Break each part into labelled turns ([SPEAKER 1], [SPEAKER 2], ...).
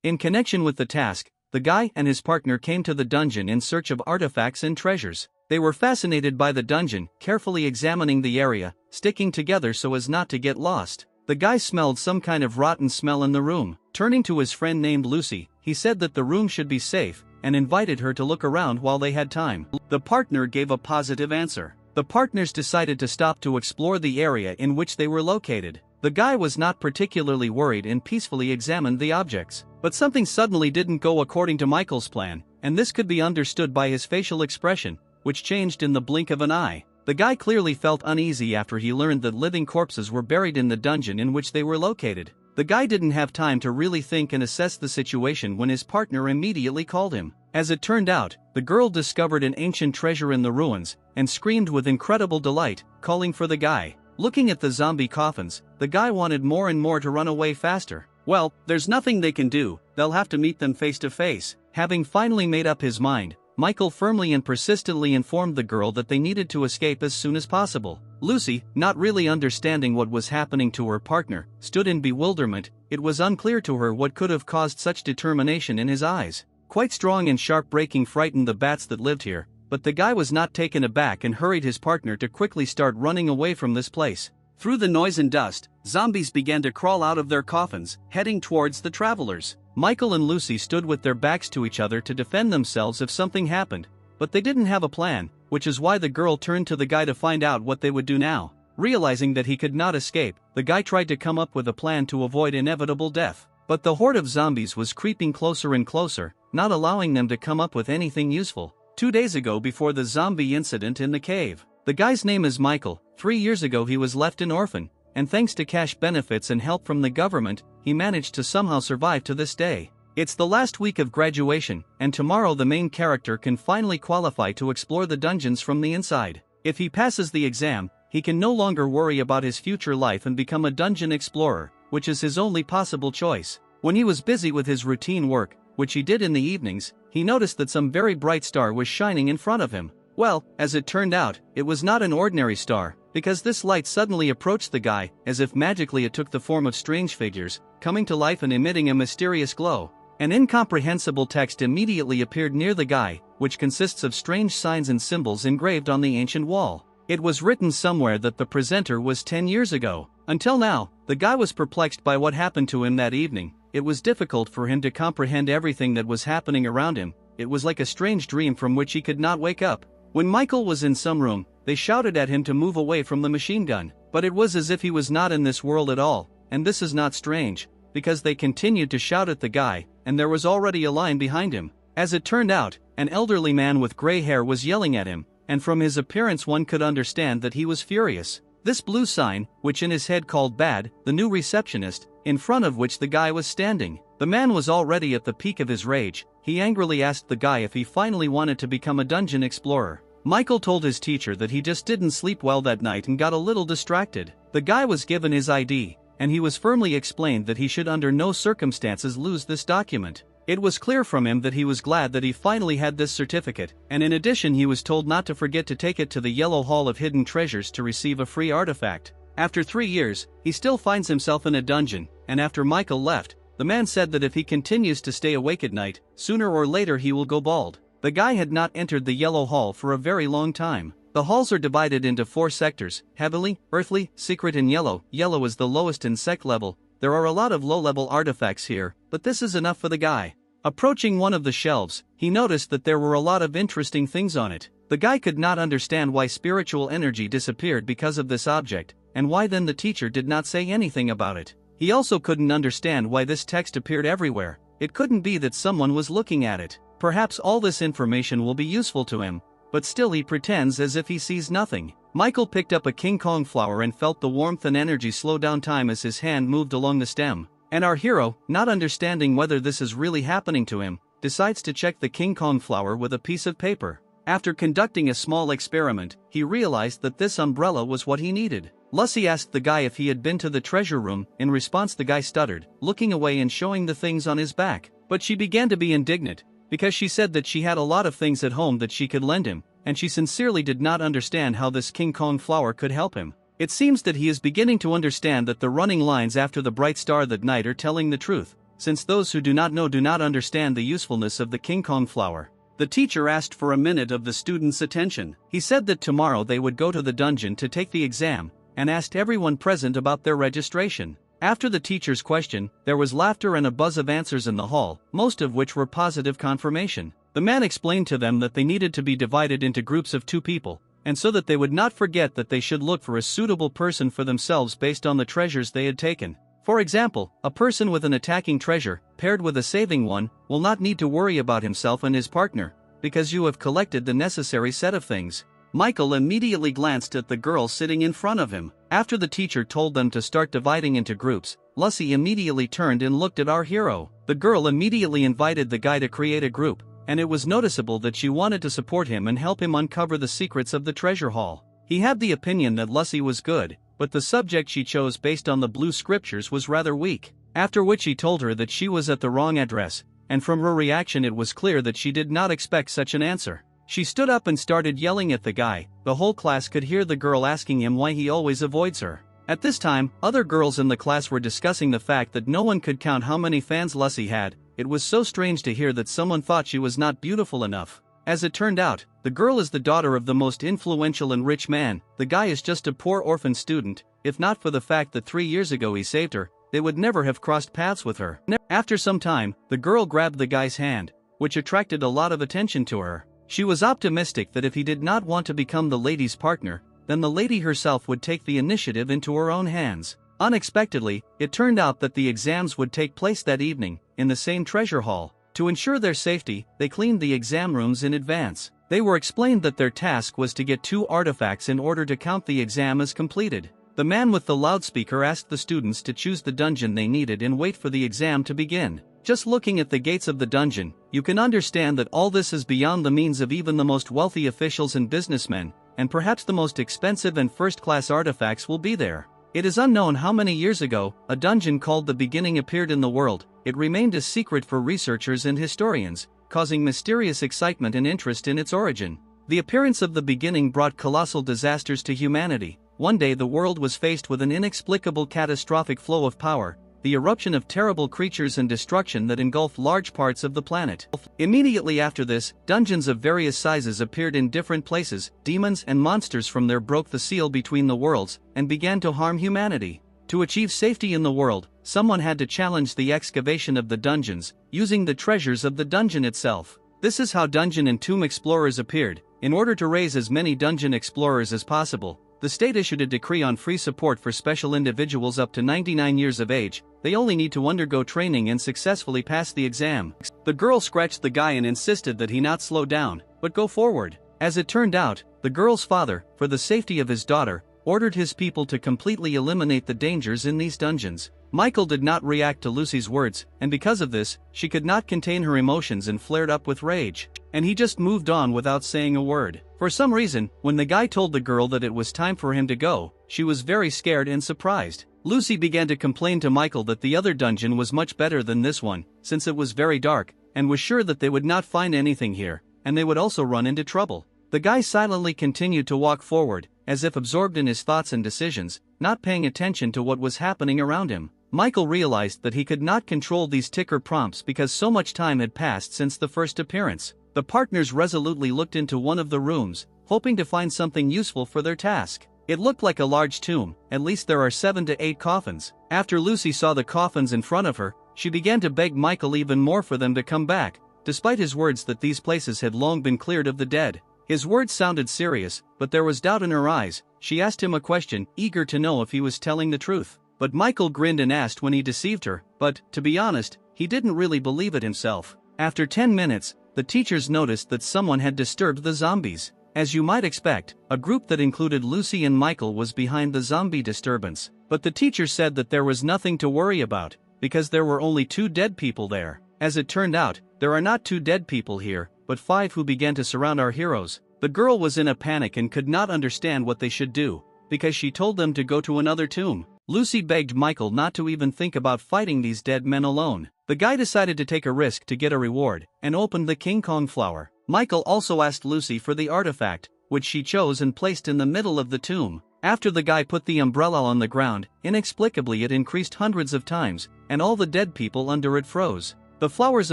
[SPEAKER 1] In connection with the task, the guy and his partner came to the dungeon in search of artifacts and treasures. They were fascinated by the dungeon, carefully examining the area, sticking together so as not to get lost. The guy smelled some kind of rotten smell in the room. Turning to his friend named Lucy, he said that the room should be safe, and invited her to look around while they had time. The partner gave a positive answer. The partners decided to stop to explore the area in which they were located. The guy was not particularly worried and peacefully examined the objects. But something suddenly didn't go according to Michael's plan, and this could be understood by his facial expression, which changed in the blink of an eye. The guy clearly felt uneasy after he learned that living corpses were buried in the dungeon in which they were located. The guy didn't have time to really think and assess the situation when his partner immediately called him. As it turned out, the girl discovered an ancient treasure in the ruins, and screamed with incredible delight, calling for the guy. Looking at the zombie coffins, the guy wanted more and more to run away faster. Well, there's nothing they can do, they'll have to meet them face to face. Having finally made up his mind, Michael firmly and persistently informed the girl that they needed to escape as soon as possible. Lucy, not really understanding what was happening to her partner, stood in bewilderment. It was unclear to her what could have caused such determination in his eyes. Quite strong and sharp breaking frightened the bats that lived here, but the guy was not taken aback and hurried his partner to quickly start running away from this place. Through the noise and dust, zombies began to crawl out of their coffins, heading towards the travelers. Michael and Lucy stood with their backs to each other to defend themselves if something happened, but they didn't have a plan, which is why the girl turned to the guy to find out what they would do now. Realizing that he could not escape, the guy tried to come up with a plan to avoid inevitable death. But the horde of zombies was creeping closer and closer, not allowing them to come up with anything useful. 2 days ago, before the zombie incident in the cave, the guy's name is Michael. 3 years ago he was left an orphan, and thanks to cash benefits and help from the government, he managed to somehow survive to this day. It's the last week of graduation, and tomorrow the main character can finally qualify to explore the dungeons from the inside. If he passes the exam, he can no longer worry about his future life and become a dungeon explorer, which is his only possible choice. When he was busy with his routine work, which he did in the evenings, he noticed that some very bright star was shining in front of him. Well, as it turned out, it was not an ordinary star, because this light suddenly approached the guy, as if magically it took the form of strange figures, coming to life and emitting a mysterious glow. An incomprehensible text immediately appeared near the guy, which consists of strange signs and symbols engraved on the ancient wall. It was written somewhere that the presenter was 10 years ago. Until now, the guy was perplexed by what happened to him that evening. It was difficult for him to comprehend everything that was happening around him. It was like a strange dream from which he could not wake up. When Michael was in some room, they shouted at him to move away from the machine gun. But it was as if he was not in this world at all, and this is not strange, because they continued to shout at the guy, and there was already a line behind him. As it turned out, an elderly man with gray hair was yelling at him, and from his appearance one could understand that he was furious. This blue sign, which in his head called Bad, the new receptionist, in front of which the guy was standing. The man was already at the peak of his rage. He angrily asked the guy if he finally wanted to become a dungeon explorer. Michael told his teacher that he just didn't sleep well that night and got a little distracted. The guy was given his ID, and he was firmly explained that he should under no circumstances lose this document. It was clear from him that he was glad that he finally had this certificate, and in addition he was told not to forget to take it to the Yellow Hall of Hidden Treasures to receive a free artifact. After 3 years, he still finds himself in a dungeon, and after Michael left, the man said that if he continues to stay awake at night, sooner or later he will go bald. The guy had not entered the Yellow Hall for a very long time. The halls are divided into 4 sectors: heavenly, earthly, secret and yellow. Yellow is the lowest in sect level. There are a lot of low-level artifacts here, but this is enough for the guy. Approaching one of the shelves, he noticed that there were a lot of interesting things on it. The guy could not understand why spiritual energy disappeared because of this object, and why then the teacher did not say anything about it. He also couldn't understand why this text appeared everywhere. It couldn't be that someone was looking at it. Perhaps all this information will be useful to him, but still he pretends as if he sees nothing. Michael picked up a King Kong flower and felt the warmth and energy slow down time as his hand moved along the stem. And our hero, not understanding whether this is really happening to him, decides to check the King Kong flower with a piece of paper. After conducting a small experiment, he realized that this umbrella was what he needed. Lucy asked the guy if he had been to the treasure room. In response, the guy stuttered, looking away and showing the things on his back. But she began to be indignant, because she said that she had a lot of things at home that she could lend him, and she sincerely did not understand how this King Kong flower could help him. It seems that he is beginning to understand that the running lines after the bright star that night are telling the truth. since those who do not know do not understand the usefulness of the King Kong flower. The teacher asked for a minute of the students' attention. He said that tomorrow they would go to the dungeon to take the exam, and asked everyone present about their registration. After the teacher's question, there was laughter and a buzz of answers in the hall, most of which were positive confirmation. The man explained to them that they needed to be divided into groups of 2 people, and so that they would not forget that they should look for a suitable person for themselves based on the treasures they had taken. For example, a person with an attacking treasure, paired with a saving one, will not need to worry about himself and his partner, because you have collected the necessary set of things. Michael immediately glanced at the girl sitting in front of him. After the teacher told them to start dividing into groups, Lucy immediately turned and looked at our hero. The girl immediately invited the guy to create a group, and it was noticeable that she wanted to support him and help him uncover the secrets of the treasure hall. He had the opinion that Lucy was good, but the subject she chose based on the blue scriptures was rather weak, after which he told her that she was at the wrong address, and from her reaction it was clear that she did not expect such an answer. She stood up and started yelling at the guy. The whole class could hear the girl asking him why he always avoids her. At this time, other girls in the class were discussing the fact that no one could count how many fans Lucy had. It was so strange to hear that someone thought she was not beautiful enough. As it turned out, the girl is the daughter of the most influential and rich man. The guy is just a poor orphan student. If not for the fact that 3 years ago he saved her, they would never have crossed paths with her. After some time, the girl grabbed the guy's hand, which attracted a lot of attention to her. She was optimistic that if he did not want to become the lady's partner, then the lady herself would take the initiative into her own hands. Unexpectedly, it turned out that the exams would take place that evening, in the same treasure hall. To ensure their safety, they cleaned the exam rooms in advance. They were explained that their task was to get 2 artifacts in order to count the exam as completed. The man with the loudspeaker asked the students to choose the dungeon they needed and wait for the exam to begin. Just looking at the gates of the dungeon, you can understand that all this is beyond the means of even the most wealthy officials and businessmen, and perhaps the most expensive and first-class artifacts will be there. It is unknown how many years ago, a dungeon called the Beginning appeared in the world. It remained a secret for researchers and historians, causing mysterious excitement and interest in its origin. The appearance of the Beginning brought colossal disasters to humanity. One day the world was faced with an inexplicable catastrophic flow of power, the eruption of terrible creatures and destruction that engulfed large parts of the planet. Immediately after this, dungeons of various sizes appeared in different places. Demons and monsters from there broke the seal between the worlds, and began to harm humanity. To achieve safety in the world, someone had to challenge the excavation of the dungeons, using the treasures of the dungeon itself. This is how dungeon and tomb explorers appeared. In order to raise as many dungeon explorers as possible, the state issued a decree on free support for special individuals up to 99 years of age. They only need to undergo training and successfully pass the exam. The girl scratched the guy and insisted that he not slow down, but go forward. As it turned out, the girl's father, for the safety of his daughter, ordered his people to completely eliminate the dangers in these dungeons. Michael did not react to Lucy's words, and because of this, she could not contain her emotions and flared up with rage. And he just moved on without saying a word. For some reason, when the guy told the girl that it was time for him to go, she was very scared and surprised. Lucy began to complain to Michael that the other dungeon was much better than this one, since it was very dark, and was sure that they would not find anything here, and they would also run into trouble. The guy silently continued to walk forward, as if absorbed in his thoughts and decisions, not paying attention to what was happening around him. Michael realized that he could not control these ticker prompts because so much time had passed since the first appearance. The partners resolutely looked into one of the rooms, hoping to find something useful for their task. It looked like a large tomb. At least there are 7 to 8 coffins. After Lucy saw the coffins in front of her, she began to beg Michael even more for them to come back, despite his words that these places had long been cleared of the dead. His words sounded serious, but there was doubt in her eyes. She asked him a question, eager to know if he was telling the truth. But Michael grinned and asked when he deceived her, but, to be honest, he didn't really believe it himself. After 10 minutes, the teachers noticed that someone had disturbed the zombies. As you might expect, a group that included Lucy and Michael was behind the zombie disturbance. But the teacher said that there was nothing to worry about, because there were only 2 dead people there. As it turned out, there are not 2 dead people here, but 5 who began to surround our heroes. The girl was in a panic and could not understand what they should do, because she told them to go to another tomb. Lucy begged Michael not to even think about fighting these dead men alone. The guy decided to take a risk to get a reward, and opened the King Kong flower. Michael also asked Lucy for the artifact, which she chose and placed in the middle of the tomb. After the guy put the umbrella on the ground, inexplicably it increased hundreds of times, and all the dead people under it froze. The flower's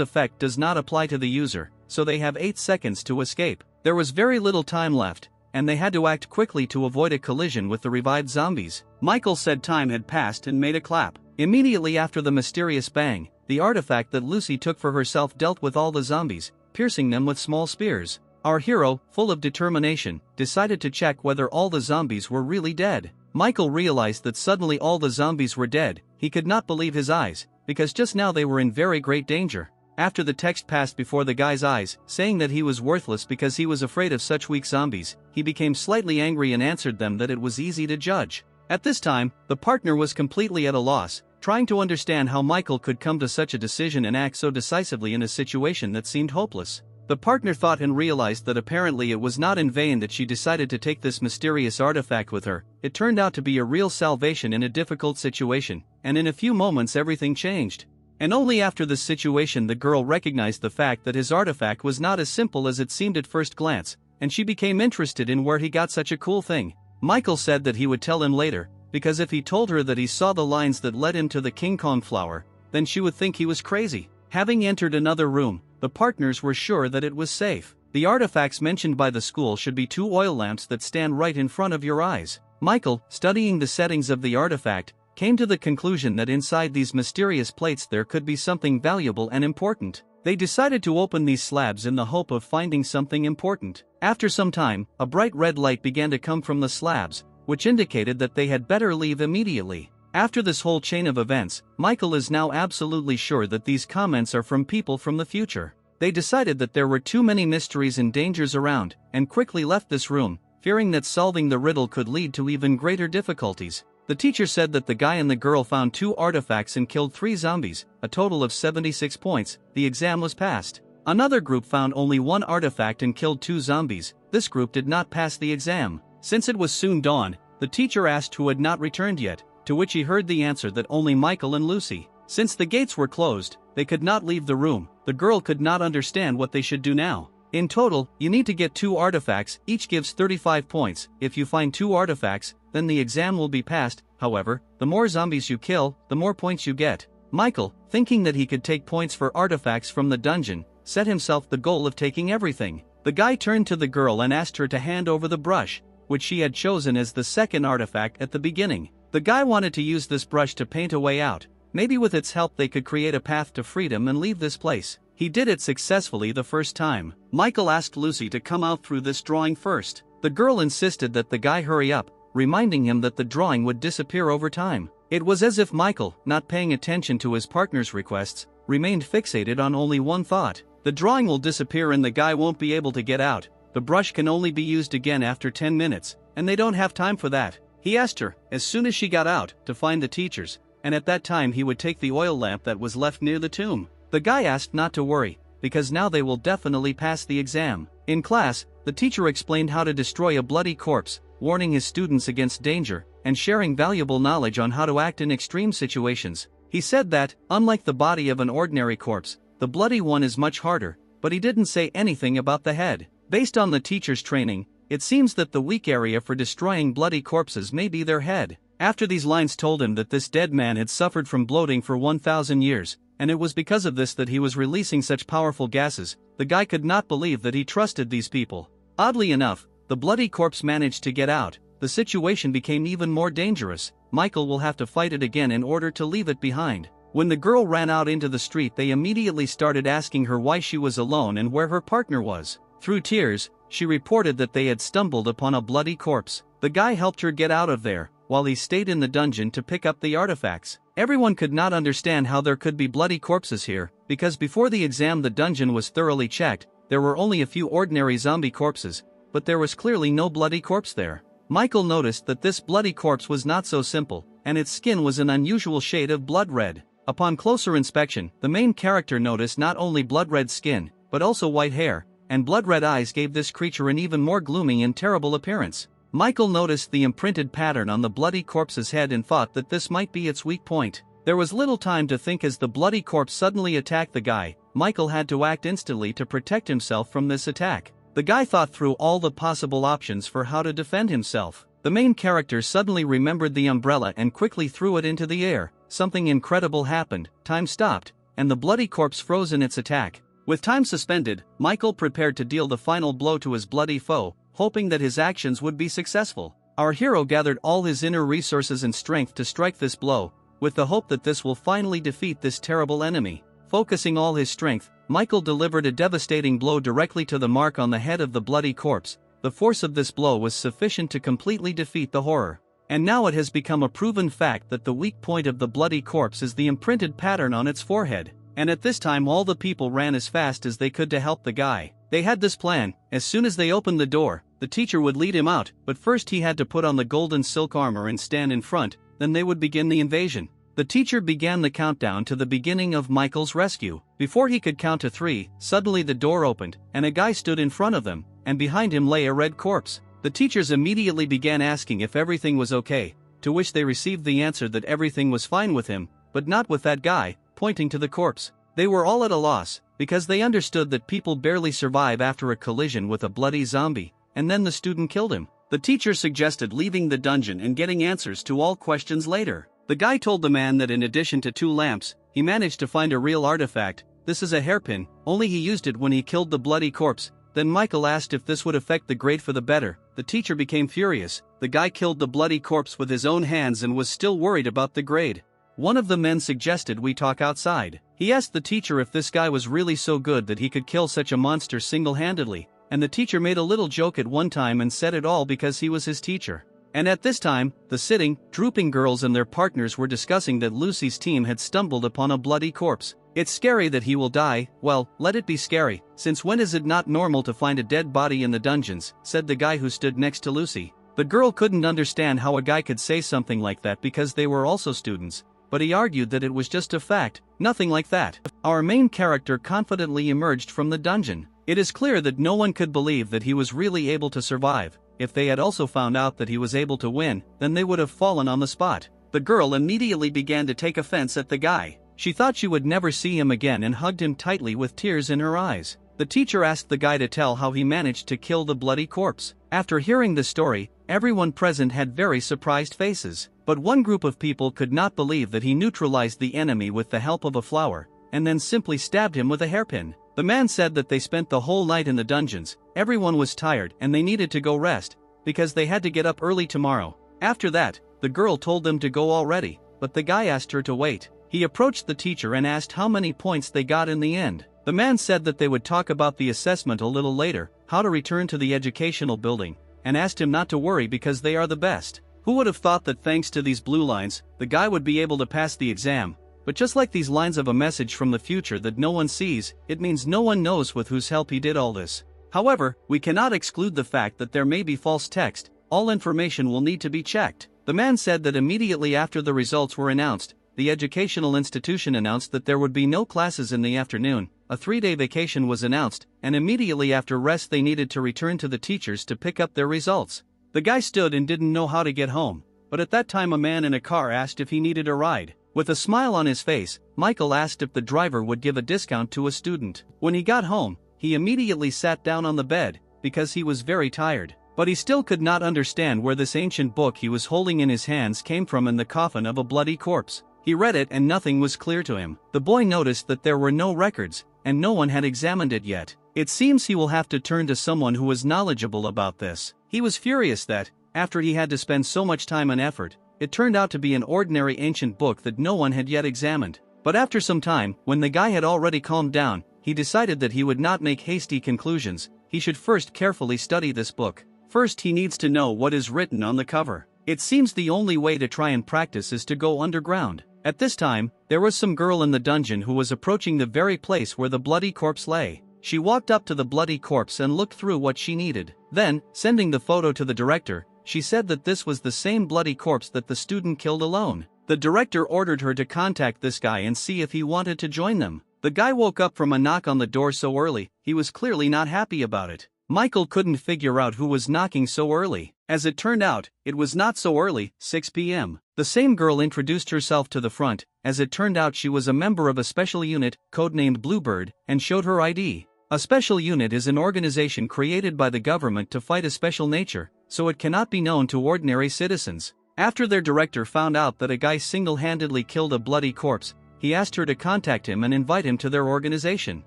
[SPEAKER 1] effect does not apply to the user, so they have 8 seconds to escape. There was very little time left, and they had to act quickly to avoid a collision with the revived zombies. Michael said time had passed and made a clap. Immediately after the mysterious bang, the artifact that Lucy took for herself dealt with all the zombies, piercing them with small spears. Our hero, full of determination, decided to check whether all the zombies were really dead. Michael realized that suddenly all the zombies were dead. He could not believe his eyes, because just now they were in very great danger. After the text passed before the guy's eyes, saying that he was worthless because he was afraid of such weak zombies, he became slightly angry and answered them that it was easy to judge. At this time, the partner was completely at a loss, trying to understand how Michael could come to such a decision and act so decisively in a situation that seemed hopeless. The partner thought and realized that apparently it was not in vain that she decided to take this mysterious artifact with her. It turned out to be a real salvation in a difficult situation, and in a few moments everything changed. And only after this situation the girl recognized the fact that his artifact was not as simple as it seemed at first glance, and she became interested in where he got such a cool thing. Michael said that he would tell him later, because if he told her that he saw the lines that led him to the King Kong flower, then she would think he was crazy. Having entered another room, the partners were sure that it was safe. The artifacts mentioned by the school should be 2 oil lamps that stand right in front of your eyes. Michael, studying the settings of the artifact, came to the conclusion that inside these mysterious plates there could be something valuable and important. They decided to open these slabs in the hope of finding something important. After some time, a bright red light began to come from the slabs, which indicated that they had better leave immediately. After this whole chain of events, Michael is now absolutely sure that these comments are from people from the future. They decided that there were too many mysteries and dangers around, and quickly left this room, fearing that solving the riddle could lead to even greater difficulties. The teacher said that the guy and the girl found 2 artifacts and killed 3 zombies, a total of 76 points. The exam was passed. Another group found only 1 artifact and killed 2 zombies. This group did not pass the exam. Since it was soon dawn, the teacher asked who had not returned yet, to which he heard the answer that only Michael and Lucy. Since the gates were closed, they could not leave the room. The girl could not understand what they should do now. In total, you need to get 2 artifacts, each gives 35 points. If you find 2 artifacts, then the exam will be passed. However, the more zombies you kill, the more points you get. Michael, thinking that he could take points for artifacts from the dungeon, set himself the goal of taking everything. The guy turned to the girl and asked her to hand over the brush, which she had chosen as the second artifact at the beginning. The guy wanted to use this brush to paint a way out. Maybe with its help they could create a path to freedom and leave this place. He did it successfully the first time. Michael asked Lucy to come out through this drawing first. The girl insisted that the guy hurry up, reminding him that the drawing would disappear over time. It was as if Michael, not paying attention to his partner's requests, remained fixated on only one thought. The drawing will disappear and the guy won't be able to get out. The brush can only be used again after 10 minutes, and they don't have time for that. He asked her, as soon as she got out, to find the teachers, and at that time he would take the oil lamp that was left near the tomb. The guy asked not to worry, because now they will definitely pass the exam. In class, the teacher explained how to destroy a bloody corpse, warning his students against danger, and sharing valuable knowledge on how to act in extreme situations. He said that, unlike the body of an ordinary corpse, the bloody one is much harder, but he didn't say anything about the head. Based on the teacher's training, it seems that the weak area for destroying bloody corpses may be their head. After these lines told him that this dead man had suffered from bloating for 1,000 years, and it was because of this that he was releasing such powerful gases, the guy could not believe that he trusted these people. Oddly enough, the bloody corpse managed to get out. The situation became even more dangerous. Michael will have to fight it again in order to leave it behind. When the girl ran out into the street, they immediately started asking her why she was alone and where her partner was. Through tears, she reported that they had stumbled upon a bloody corpse. The guy helped her get out of there, while he stayed in the dungeon to pick up the artifacts. Everyone could not understand how there could be bloody corpses here, because before the exam the dungeon was thoroughly checked. There were only a few ordinary zombie corpses, but there was clearly no bloody corpse there. Michael noticed that this bloody corpse was not so simple, and its skin was an unusual shade of blood red. Upon closer inspection, the main character noticed not only blood red skin, but also white hair, and blood red eyes gave this creature an even more gloomy and terrible appearance. Michael noticed the imprinted pattern on the bloody corpse's head and thought that this might be its weak point. There was little time to think as the bloody corpse suddenly attacked the guy. Michael had to act instantly to protect himself from this attack. The guy thought through all the possible options for how to defend himself. The main character suddenly remembered the umbrella and quickly threw it into the air. Something incredible happened, time stopped, and the bloody corpse froze in its attack. With time suspended, Michael prepared to deal the final blow to his bloody foe, hoping that his actions would be successful. Our hero gathered all his inner resources and strength to strike this blow, with the hope that this will finally defeat this terrible enemy. Focusing all his strength, Michael delivered a devastating blow directly to the mark on the head of the bloody corpse. The force of this blow was sufficient to completely defeat the horror. And now it has become a proven fact that the weak point of the bloody corpse is the imprinted pattern on its forehead. And at this time all the people ran as fast as they could to help the guy. They had this plan: as soon as they opened the door, the teacher would lead him out, but first he had to put on the golden silk armor and stand in front, then they would begin the invasion. The teacher began the countdown to the beginning of Michael's rescue. Before he could count to 3, suddenly the door opened, and a guy stood in front of them, and behind him lay a red corpse. The teachers immediately began asking if everything was okay, to which they received the answer that everything was fine with him, but not with that guy, pointing to the corpse. They were all at a loss, because they understood that people barely survive after a collision with a bloody zombie, and then the student killed him. The teacher suggested leaving the dungeon and getting answers to all questions later. The guy told the man that in addition to 2 lamps, he managed to find a real artifact. This is a hairpin, only he used it when he killed the bloody corpse. Then Michael asked if this would affect the grade for the better. The teacher became furious. The guy killed the bloody corpse with his own hands and was still worried about the grade. One of the men suggested we talk outside. He asked the teacher if this guy was really so good that he could kill such a monster single-handedly, and the teacher made a little joke at one time and said it all because he was his teacher. And at this time, the sitting, drooping girls and their partners were discussing that Lucy's team had stumbled upon a bloody corpse. It's scary that he will die. Well, let it be scary, since when is it not normal to find a dead body in the dungeons, said the guy who stood next to Lucy. The girl couldn't understand how a guy could say something like that because they were also students, but he argued that it was just a fact, nothing like that. Our main character confidently emerged from the dungeon. It is clear that no one could believe that he was really able to survive. If they had also found out that he was able to win, then they would have fallen on the spot. The girl immediately began to take offense at the guy. She thought she would never see him again and hugged him tightly with tears in her eyes. The teacher asked the guy to tell how he managed to kill the bloody corpse. After hearing the story, everyone present had very surprised faces. But one group of people could not believe that he neutralized the enemy with the help of a flower, and then simply stabbed him with a hairpin. The man said that they spent the whole night in the dungeons. Everyone was tired and they needed to go rest, because they had to get up early tomorrow. After that, the girl told them to go already, but the guy asked her to wait. He approached the teacher and asked how many points they got in the end. The man said that they would talk about the assessment a little later, how to return to the educational building, and asked him not to worry because they are the best. Who would have thought that thanks to these blue lines, the guy would be able to pass the exam? But just like these lines of a message from the future that no one sees, it means no one knows with whose help he did all this. However, we cannot exclude the fact that there may be false text. All information will need to be checked. The man said that immediately after the results were announced, the educational institution announced that there would be no classes in the afternoon. A 3-day vacation was announced, and immediately after rest they needed to return to the teachers to pick up their results. The guy stood and didn't know how to get home, but at that time a man in a car asked if he needed a ride. With a smile on his face, Michael asked if the driver would give a discount to a student. When he got home, he immediately sat down on the bed, because he was very tired. But he still could not understand where this ancient book he was holding in his hands came from in the coffin of a bloody corpse. He read it and nothing was clear to him. The boy noticed that there were no records, and no one had examined it yet. It seems he will have to turn to someone who was knowledgeable about this. He was furious that, after he had to spend so much time and effort, it turned out to be an ordinary ancient book that no one had yet examined. But after some time, when the guy had already calmed down, he decided that he would not make hasty conclusions. He should first carefully study this book. First he needs to know what is written on the cover. It seems the only way to try and practice is to go underground. At this time, there was some girl in the dungeon who was approaching the very place where the bloody corpse lay. She walked up to the bloody corpse and looked through what she needed. Then, sending the photo to the director, she said that this was the same bloody corpse that the student killed alone. The director ordered her to contact this guy and see if he wanted to join them. The guy woke up from a knock on the door so early, he was clearly not happy about it. Michael couldn't figure out who was knocking so early. As it turned out, it was not so early, 6 p.m. The same girl introduced herself to the front. As it turned out, she was a member of a special unit, codenamed Bluebird, and showed her ID. A special unit is an organization created by the government to fight a special nature. so it cannot be known to ordinary citizens. After their director found out that a guy single-handedly killed a bloody corpse, he asked her to contact him and invite him to their organization.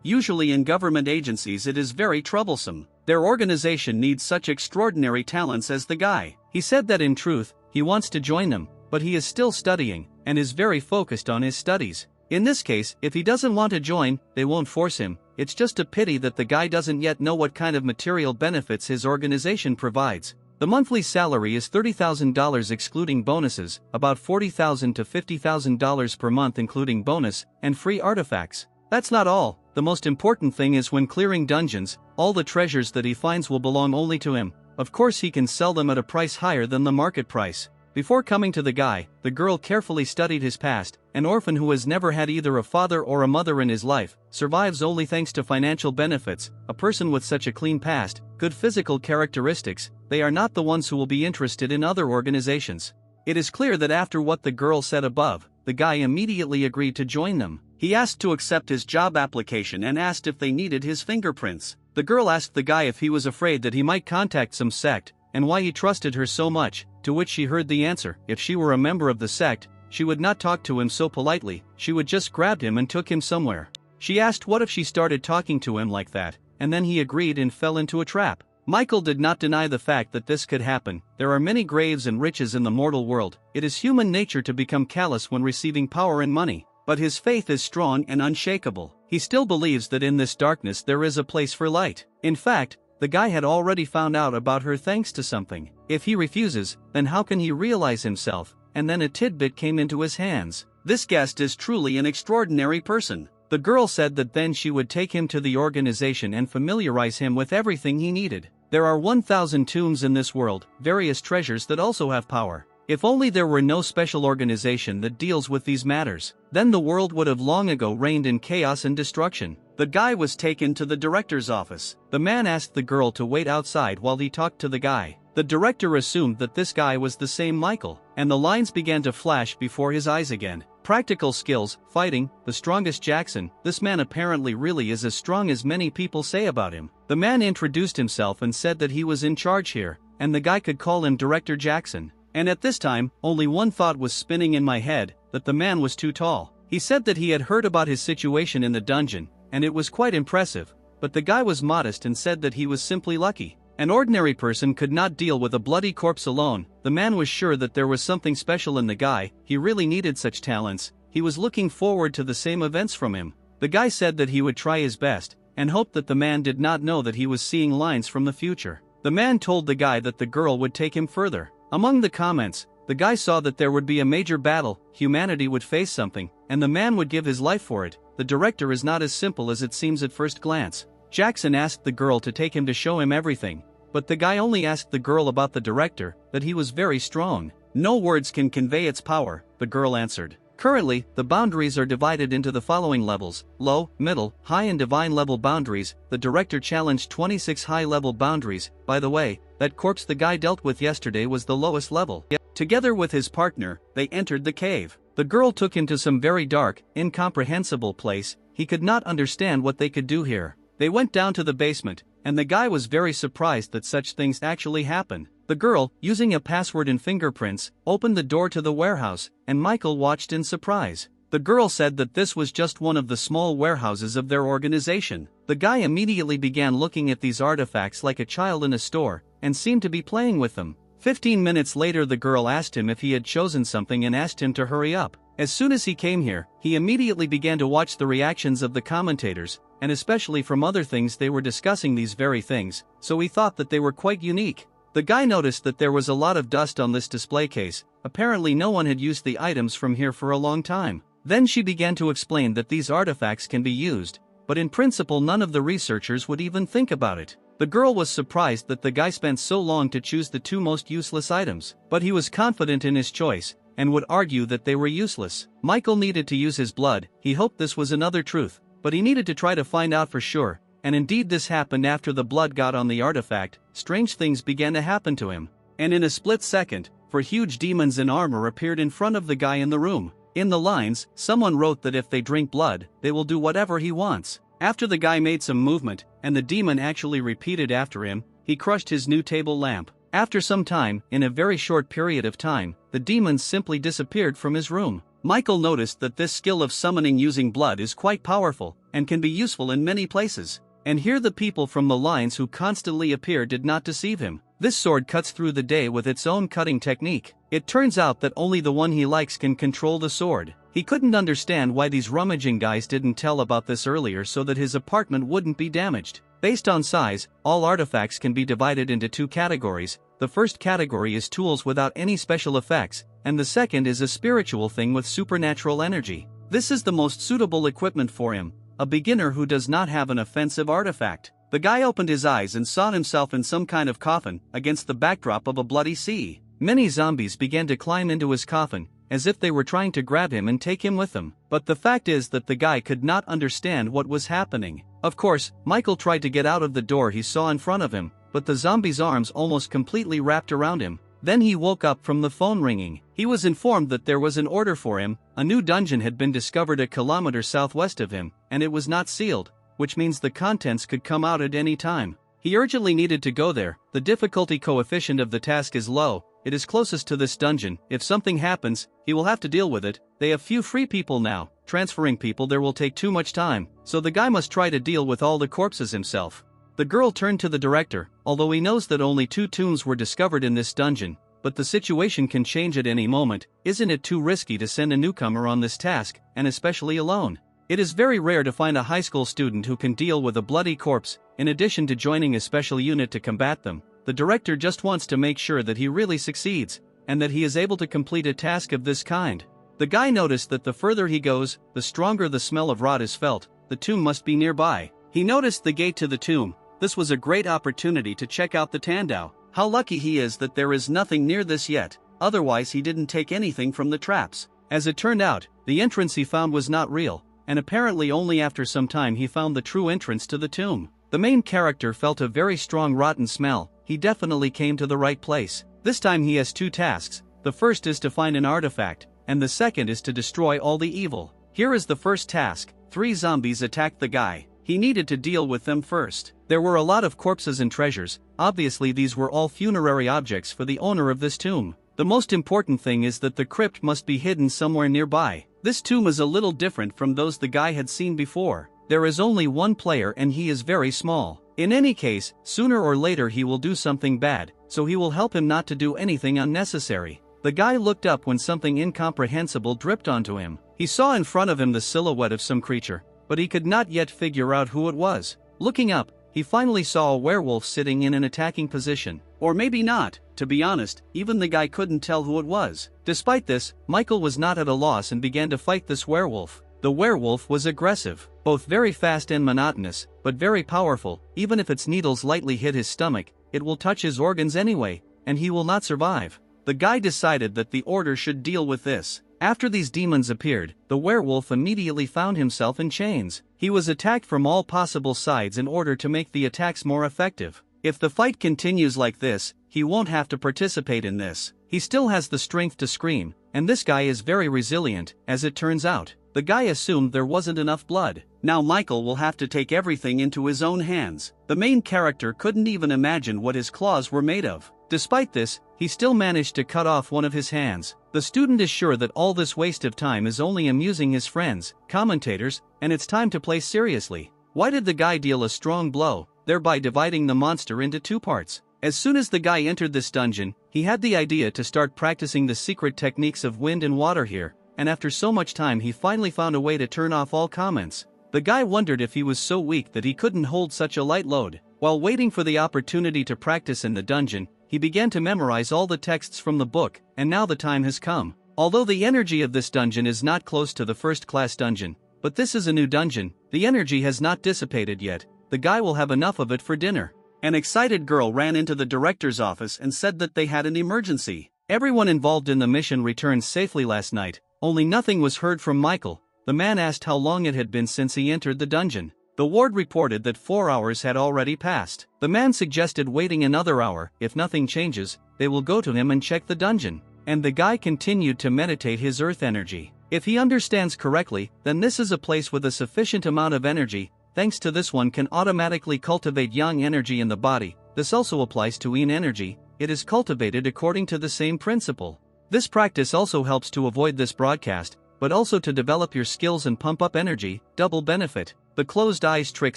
[SPEAKER 1] Usually in government agencies it is very troublesome. Their organization needs such extraordinary talents as the guy. He said that in truth, he wants to join them, but he is still studying, and is very focused on his studies. In this case, if he doesn't want to join, they won't force him. It's just a pity that the guy doesn't yet know what kind of material benefits his organization provides. The monthly salary is $30,000 excluding bonuses, about $40,000 to $50,000 per month including bonus, and free artifacts. That's not all. The most important thing is when clearing dungeons, all the treasures that he finds will belong only to him. Of course he can sell them at a price higher than the market price. Before coming to the guy, the girl carefully studied his past. An orphan who has never had either a father or a mother in his life, survives only thanks to financial benefits. A person with such a clean past, good physical characteristics, they are not the ones who will be interested in other organizations. It is clear that after what the girl said above, the guy immediately agreed to join them. He asked to accept his job application and asked if they needed his fingerprints. The girl asked the guy if he was afraid that he might contact some sect, and why he trusted her so much, to which she heard the answer. If she were a member of the sect, she would not talk to him so politely, she would just grab him and took him somewhere. She asked what if she started talking to him like that, and then he agreed and fell into a trap. Michael did not deny the fact that this could happen. There are many graves and riches in the mortal world. It is human nature to become callous when receiving power and money. But his faith is strong and unshakable. He still believes that in this darkness there is a place for light. In fact, the guy had already found out about her thanks to something. If he refuses, then how can he realize himself? And then a tidbit came into his hands. This guest is truly an extraordinary person. The girl said that then she would take him to the organization and familiarize him with everything he needed. There are 1,000 tombs in this world, various treasures that also have power. If only there were no special organization that deals with these matters, then the world would have long ago reigned in chaos and destruction. The guy was taken to the director's office. The man asked the girl to wait outside while he talked to the guy. The director assumed that this guy was the same Michael, and the lines began to flash before his eyes again. Practical skills, fighting, the strongest Jackson. This man apparently really is as strong as many people say about him. The man introduced himself and said that he was in charge here, and the guy could call him Director Jackson. And at this time, only one thought was spinning in my head, that the man was too tall. He said that he had heard about his situation in the dungeon, and it was quite impressive, but the guy was modest and said that he was simply lucky. An ordinary person could not deal with a bloody corpse alone. The man was sure that there was something special in the guy, he really needed such talents. He was looking forward to the same events from him. The guy said that he would try his best, and hoped that the man did not know that he was seeing lines from the future. The man told the guy that the girl would take him further. Among the comments, the guy saw that there would be a major battle, humanity would face something, and the man would give his life for it. The director is not as simple as it seems at first glance. Jackson asked the girl to take him to show him everything, but the guy only asked the girl about the director, that he was very strong. No words can convey its power, the girl answered. Currently, the boundaries are divided into the following levels: low, middle, high and divine level boundaries. The director challenged 26 high-level boundaries. By the way, that corpse the guy dealt with yesterday was the lowest level. Together with his partner, they entered the cave. The girl took him to some very dark, incomprehensible place. He could not understand what they could do here. They went down to the basement, and the guy was very surprised that such things actually happen. The girl, using a password and fingerprints, opened the door to the warehouse, and Michael watched in surprise. The girl said that this was just one of the small warehouses of their organization. The guy immediately began looking at these artifacts like a child in a store, and seemed to be playing with them. 15 minutes later the girl asked him if he had chosen something and asked him to hurry up. As soon as he came here, he immediately began to watch the reactions of the commentators, and especially from other things they were discussing these very things, so he thought that they were quite unique. The guy noticed that there was a lot of dust on this display case. Apparently no one had used the items from here for a long time. Then she began to explain that these artifacts can be used, but in principle none of the researchers would even think about it. The girl was surprised that the guy spent so long to choose the two most useless items, but he was confident in his choice, and would argue that they were useless. Michael needed to use his blood. He hoped this was another truth, but he needed to try to find out for sure. And indeed this happened after the blood got on the artifact. Strange things began to happen to him. And in a split second, 4 huge demons in armor appeared in front of the guy in the room. In the lines, someone wrote that if they drink blood, they will do whatever he wants. After the guy made some movement, and the demon actually repeated after him, he crushed his new table lamp. After some time, in a very short period of time, the demons simply disappeared from his room. Michael noticed that this skill of summoning using blood is quite powerful, and can be useful in many places. And here the people from the lines who constantly appear did not deceive him. This sword cuts through the day with its own cutting technique. It turns out that only the one he likes can control the sword. He couldn't understand why these rummaging guys didn't tell about this earlier so that his apartment wouldn't be damaged. Based on size, all artifacts can be divided into two categories. The first category is tools without any special effects, and the second is a spiritual thing with supernatural energy. This is the most suitable equipment for him, a beginner who does not have an offensive artifact. The guy opened his eyes and saw himself in some kind of coffin, against the backdrop of a bloody sea. Many zombies began to climb into his coffin, as if they were trying to grab him and take him with them. But the fact is that the guy could not understand what was happening. Of course, Michael tried to get out of the door he saw in front of him, but the zombie's arms almost completely wrapped around him. Then he woke up from the phone ringing. He was informed that there was an order for him. A new dungeon had been discovered a kilometer southwest of him, and it was not sealed, which means the contents could come out at any time. He urgently needed to go there. The difficulty coefficient of the task is low. It is closest to this dungeon. If something happens, he will have to deal with it. They have few free people now. Transferring people there will take too much time, so the guy must try to deal with all the corpses himself. The girl turned to the director. Although he knows that only 2 tombs were discovered in this dungeon, but the situation can change at any moment, isn't it too risky to send a newcomer on this task, and especially alone? It is very rare to find a high school student who can deal with a bloody corpse, in addition to joining a special unit to combat them. The director just wants to make sure that he really succeeds, and that he is able to complete a task of this kind. The guy noticed that the further he goes, the stronger the smell of rot is felt. The tomb must be nearby. He noticed the gate to the tomb. This was a great opportunity to check out the Tandao. How lucky he is that there is nothing near this yet, otherwise he didn't take anything from the traps. As it turned out, the entrance he found was not real, and apparently only after some time he found the true entrance to the tomb. The main character felt a very strong rotten smell. He definitely came to the right place. This time he has 2 tasks. The first is to find an artifact, and the second is to destroy all the evil. Here is the first task. 3 zombies attacked the guy. He needed to deal with them first. There were a lot of corpses and treasures. Obviously these were all funerary objects for the owner of this tomb. The most important thing is that the crypt must be hidden somewhere nearby. This tomb is a little different from those the guy had seen before. There is only one player and he is very small. In any case, sooner or later he will do something bad, so he will help him not to do anything unnecessary. The guy looked up when something incomprehensible dripped onto him. He saw in front of him the silhouette of some creature, but he could not yet figure out who it was. Looking up, he finally saw a werewolf sitting in an attacking position. Or maybe not. To be honest, even the guy couldn't tell who it was. Despite this, Michael was not at a loss and began to fight this werewolf. The werewolf was aggressive, both very fast and monotonous, but very powerful. Even if its needles lightly hit his stomach, it will touch his organs anyway, and he will not survive. The guy decided that the order should deal with this. After these demons appeared, the werewolf immediately found himself in chains. He was attacked from all possible sides in order to make the attacks more effective. If the fight continues like this, he won't have to participate in this. He still has the strength to scream, and this guy is very resilient, as it turns out. The guy assumed there wasn't enough blood. Now Michael will have to take everything into his own hands. The main character couldn't even imagine what his claws were made of. Despite this, he still managed to cut off one of his hands. The student is sure that all this waste of time is only amusing his friends, commentators, and it's time to play seriously. Why did the guy deal a strong blow, thereby dividing the monster into 2 parts? As soon as the guy entered this dungeon, he had the idea to start practicing the secret techniques of wind and water here, and after so much time he finally found a way to turn off all comments. The guy wondered if he was so weak that he couldn't hold such a light load. While waiting for the opportunity to practice in the dungeon, he began to memorize all the texts from the book, and now the time has come. Although the energy of this dungeon is not close to the first-class dungeon, but this is a new dungeon, the energy has not dissipated yet. The guy will have enough of it for dinner. An excited girl ran into the director's office and said that they had an emergency. Everyone involved in the mission returned safely last night, only nothing was heard from Michael. The man asked how long it had been since he entered the dungeon. The ward reported that 4 hours had already passed. The man suggested waiting another hour. If nothing changes, they will go to him and check the dungeon. And the guy continued to meditate his earth energy. If he understands correctly, then this is a place with a sufficient amount of energy. Thanks to this one can automatically cultivate yang energy in the body. This also applies to yin energy. it is cultivated according to the same principle. This practice also helps to avoid this broadcast, but also to develop your skills and pump up energy, double benefit. The closed eyes trick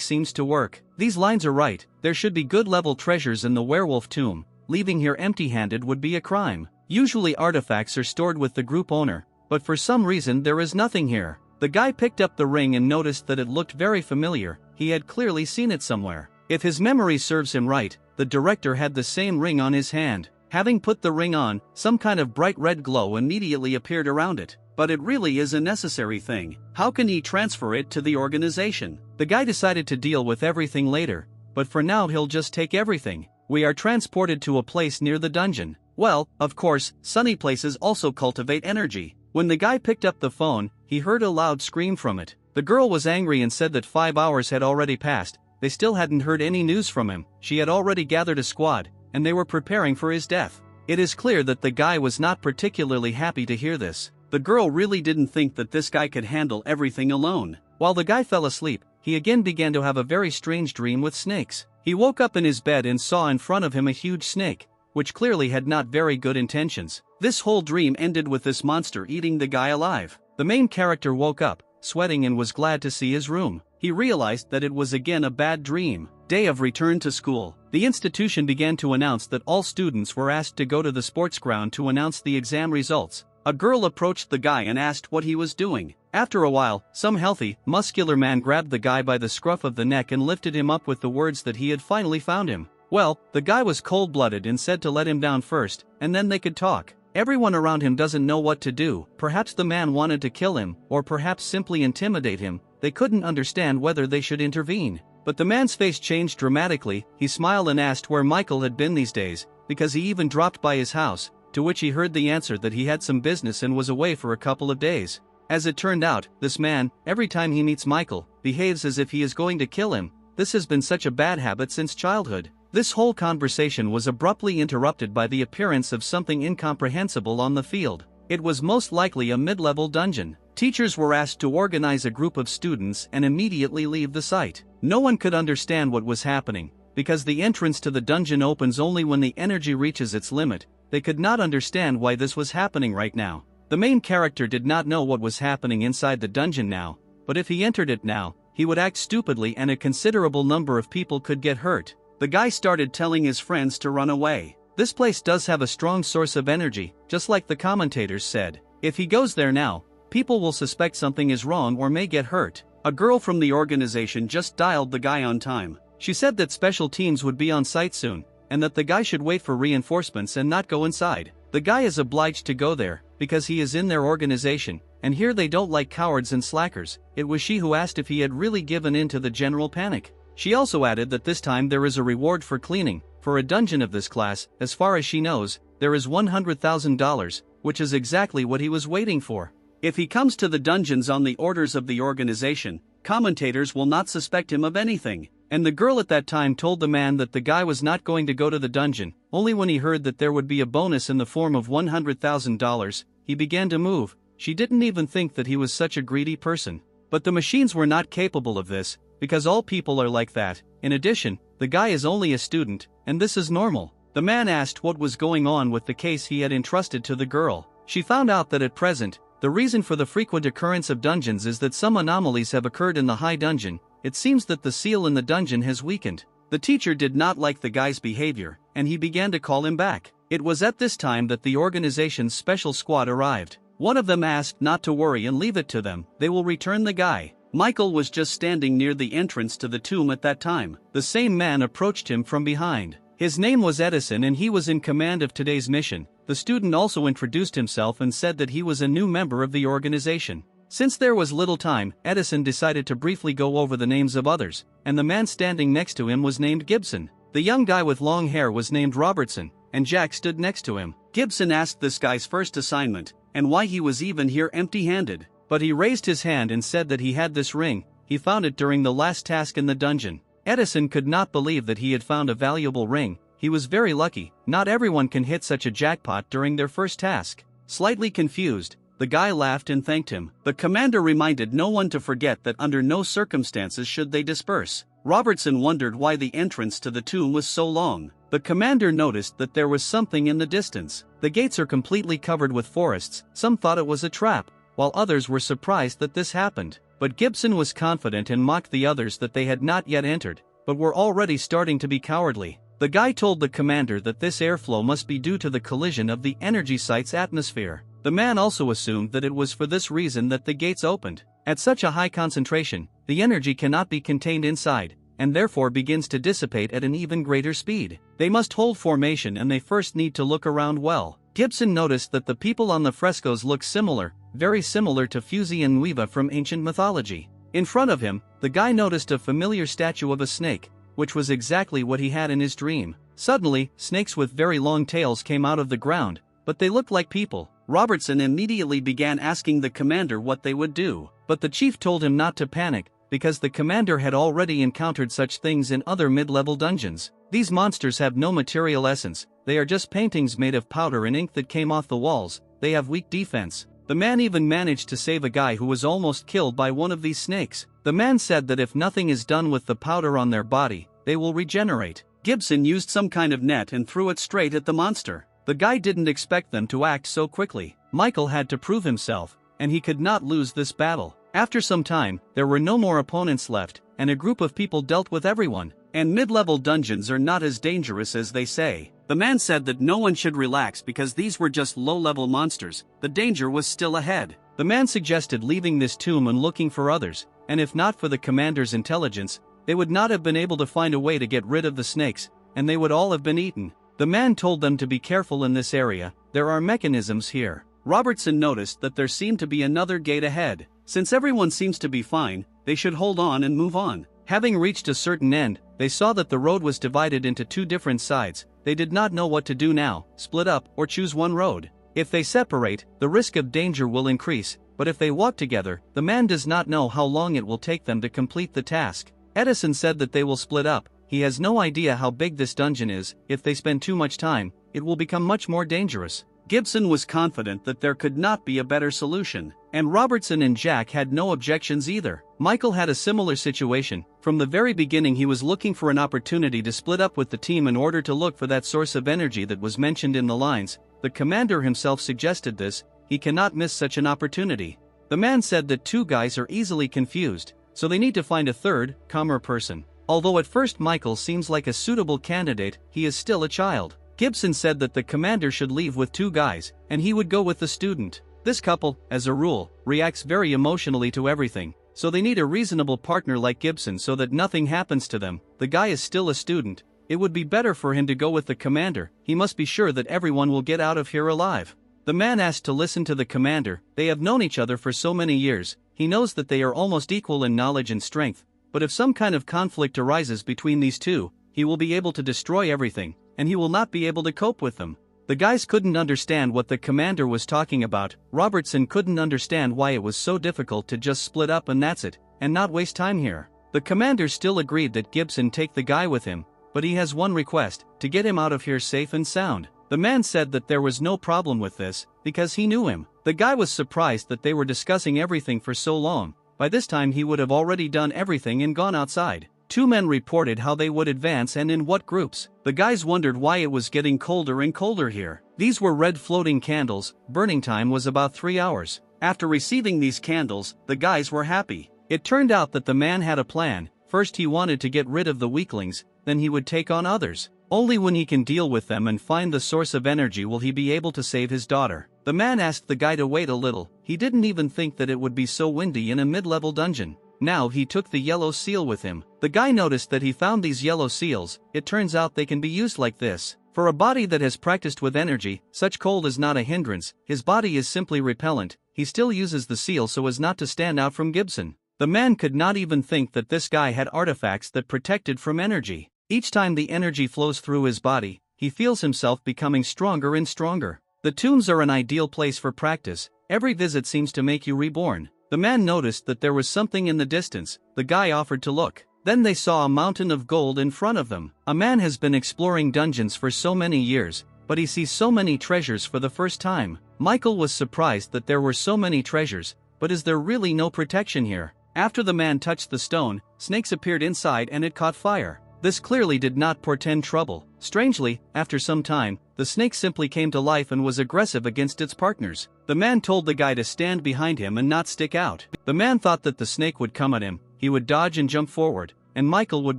[SPEAKER 1] seems to work. These lines are right, there should be good level treasures in the werewolf tomb. Leaving here empty-handed would be a crime. Usually artifacts are stored with the group owner, but for some reason there is nothing here. The guy picked up the ring and noticed that it looked very familiar, he had clearly seen it somewhere. If his memory serves him right, the director had the same ring on his hand. Having put the ring on, some kind of bright red glow immediately appeared around it. But it really is a necessary thing. How can he transfer it to the organization? The guy decided to deal with everything later, but for now he'll just take everything. We are transported to a place near the dungeon. Well, of course, sunny places also cultivate energy. When the guy picked up the phone, he heard a loud scream from it. The girl was angry and said that 5 hours had already passed. They still hadn't heard any news from him. She had already gathered a squad, and they were preparing for his death. It is clear that the guy was not particularly happy to hear this. The girl really didn't think that this guy could handle everything alone. While the guy fell asleep, he again began to have a very strange dream with snakes. He woke up in his bed and saw in front of him a huge snake, which clearly had not very good intentions. This whole dream ended with this monster eating the guy alive. The main character woke up, sweating, and was glad to see his room. He realized that it was again a bad dream. Day of return to school. The institution began to announce that all students were asked to go to the sports ground to announce the exam results. A girl approached the guy and asked what he was doing. After a while, some healthy, muscular man grabbed the guy by the scruff of the neck and lifted him up with the words that he had finally found him. Well, the guy was cold-blooded and said to let him down first, and then they could talk. Everyone around him doesn't know what to do. Perhaps the man wanted to kill him, or perhaps simply intimidate him. They couldn't understand whether they should intervene. But the man's face changed dramatically. He smiled and asked where Michael had been these days, because he even dropped by his house, to which he heard the answer that he had some business and was away for a couple of days. As it turned out, this man, every time he meets Michael, behaves as if he is going to kill him. This has been such a bad habit since childhood. This whole conversation was abruptly interrupted by the appearance of something incomprehensible on the field. It was most likely a mid-level dungeon. Teachers were asked to organize a group of students and immediately leave the site. No one could understand what was happening, because the entrance to the dungeon opens only when the energy reaches its limit. They could not understand why this was happening right now. The main character did not know what was happening inside the dungeon now, but if he entered it now, he would act stupidly and a considerable number of people could get hurt. The guy started telling his friends to run away. This place does have a strong source of energy, just like the commentators said. If he goes there now, people will suspect something is wrong or may get hurt. A girl from the organization just dialed the guy on time. She said that special teams would be on site soon, and that the guy should wait for reinforcements and not go inside. The guy is obliged to go there, because he is in their organization, and here they don't like cowards and slackers. It was she who asked if he had really given in to the general panic. She also added that this time there is a reward for cleaning. For a dungeon of this class, as far as she knows, there is $100,000, which is exactly what he was waiting for. If he comes to the dungeons on the orders of the organization, commentators will not suspect him of anything. And the girl at that time told the man that the guy was not going to go to the dungeon. Only when he heard that there would be a bonus in the form of $100,000, he began to move. She didn't even think that he was such a greedy person. But the machines were not capable of this, because all people are like that. In addition, the guy is only a student, and this is normal. The man asked what was going on with the case he had entrusted to the girl. She found out that at present, the reason for the frequent occurrence of dungeons is that some anomalies have occurred in the high dungeon. It seems that the seal in the dungeon has weakened. The teacher did not like the guy's behavior, and he began to call him back. It was at this time that the organization's special squad arrived. One of them asked not to worry and leave it to them, they will return the guy. Michael was just standing near the entrance to the tomb at that time. The same man approached him from behind. His name was Edison and he was in command of today's mission. The student also introduced himself and said that he was a new member of the organization. Since there was little time, Edison decided to briefly go over the names of others, and the man standing next to him was named Gibson. The young guy with long hair was named Robertson, and Jack stood next to him. Gibson asked this guy's first assignment, and why he was even here empty-handed. But he raised his hand and said that he had this ring. He found it during the last task in the dungeon. Edison could not believe that he had found a valuable ring. He was very lucky. Not everyone can hit such a jackpot during their first task. Slightly confused, the guy laughed and thanked him. The commander reminded no one to forget that under no circumstances should they disperse. Robertson wondered why the entrance to the tomb was so long. The commander noticed that there was something in the distance. The gates are completely covered with forests. Some thought it was a trap, while others were surprised that this happened. But Gibson was confident and mocked the others that they had not yet entered, but were already starting to be cowardly. The guy told the commander that this airflow must be due to the collision of the energy site's atmosphere. The man also assumed that it was for this reason that the gates opened. At such a high concentration, the energy cannot be contained inside, and therefore begins to dissipate at an even greater speed. They must hold formation and they first need to look around well. Gibson noticed that the people on the frescoes look similar, very similar to Fuzi and Nueva from ancient mythology. In front of him, the guy noticed a familiar statue of a snake, which was exactly what he had in his dream. Suddenly, snakes with very long tails came out of the ground, but they looked like people. Robertson immediately began asking the commander what they would do, but the chief told him not to panic, because the commander had already encountered such things in other mid-level dungeons. These monsters have no material essence, they are just paintings made of powder and ink that came off the walls. They have weak defense. The man even managed to save a guy who was almost killed by one of these snakes. The man said that if nothing is done with the powder on their body, they will regenerate. Gibson used some kind of net and threw it straight at the monster. The guy didn't expect them to act so quickly. Michael had to prove himself, and he could not lose this battle. After some time, there were no more opponents left, and a group of people dealt with everyone. And mid-level dungeons are not as dangerous as they say. The man said that no one should relax because these were just low-level monsters. The danger was still ahead. The man suggested leaving this tomb and looking for others, and if not for the commander's intelligence, they would not have been able to find a way to get rid of the snakes, and they would all have been eaten. The man told them to be careful in this area. There are mechanisms here. Robertson noticed that there seemed to be another gate ahead. Since everyone seems to be fine, they should hold on and move on. Having reached a certain end, they saw that the road was divided into two different sides. They did not know what to do now, split up or choose one road. If they separate, the risk of danger will increase, but if they walk together, the man does not know how long it will take them to complete the task. Edison said that they will split up. He has no idea how big this dungeon is. If they spend too much time, it will become much more dangerous. Gibson was confident that there could not be a better solution, and Robertson and Jack had no objections either. Michael had a similar situation. From the very beginning he was looking for an opportunity to split up with the team in order to look for that source of energy that was mentioned in the lines. The commander himself suggested this. He cannot miss such an opportunity. The man said that two guys are easily confused, so they need to find a third, calmer person. Although at first Michael seems like a suitable candidate, he is still a child. Gibson said that the commander should leave with two guys, and he would go with the student. This couple, as a rule, reacts very emotionally to everything, so they need a reasonable partner like Gibson so that nothing happens to them. The guy is still a student. It would be better for him to go with the commander. He must be sure that everyone will get out of here alive. The man asked to listen to the commander. They have known each other for so many years. He knows that they are almost equal in knowledge and strength, but if some kind of conflict arises between these two, he will be able to destroy everything, and he will not be able to cope with them. The guys couldn't understand what the commander was talking about. Robertson couldn't understand why it was so difficult to just split up and that's it, and not waste time here. The commander still agreed that Gibson take the guy with him, but he has one request, to get him out of here safe and sound. The man said that there was no problem with this, because he knew him. The guy was surprised that they were discussing everything for so long. By this time he would have already done everything and gone outside. Two men reported how they would advance and in what groups. The guys wondered why it was getting colder and colder here. These were red floating candles. Burning time was about 3 hours. After receiving these candles, the guys were happy. It turned out that the man had a plan. First he wanted to get rid of the weaklings, then he would take on others. Only when he can deal with them and find the source of energy will he be able to save his daughter. The man asked the guy to wait a little. He didn't even think that it would be so windy in a mid-level dungeon. Now he took the yellow seal with him. The guy noticed that he found these yellow seals. It turns out they can be used like this. For a body that has practiced with energy, such cold is not a hindrance. His body is simply repellent. He still uses the seal so as not to stand out from Gibson. The man could not even think that this guy had artifacts that protected from energy. Each time the energy flows through his body, he feels himself becoming stronger and stronger. The tombs are an ideal place for practice. Every visit seems to make you reborn. The man noticed that there was something in the distance. The guy offered to look. Then they saw a mountain of gold in front of them. A man has been exploring dungeons for so many years, but he sees so many treasures for the first time. Michael was surprised that there were so many treasures, but is there really no protection here? After the man touched the stone, snakes appeared inside and it caught fire. This clearly did not portend trouble. Strangely, after some time, the snake simply came to life and was aggressive against its partners. The man told the guy to stand behind him and not stick out. The man thought that the snake would come at him, he would dodge and jump forward, and Michael would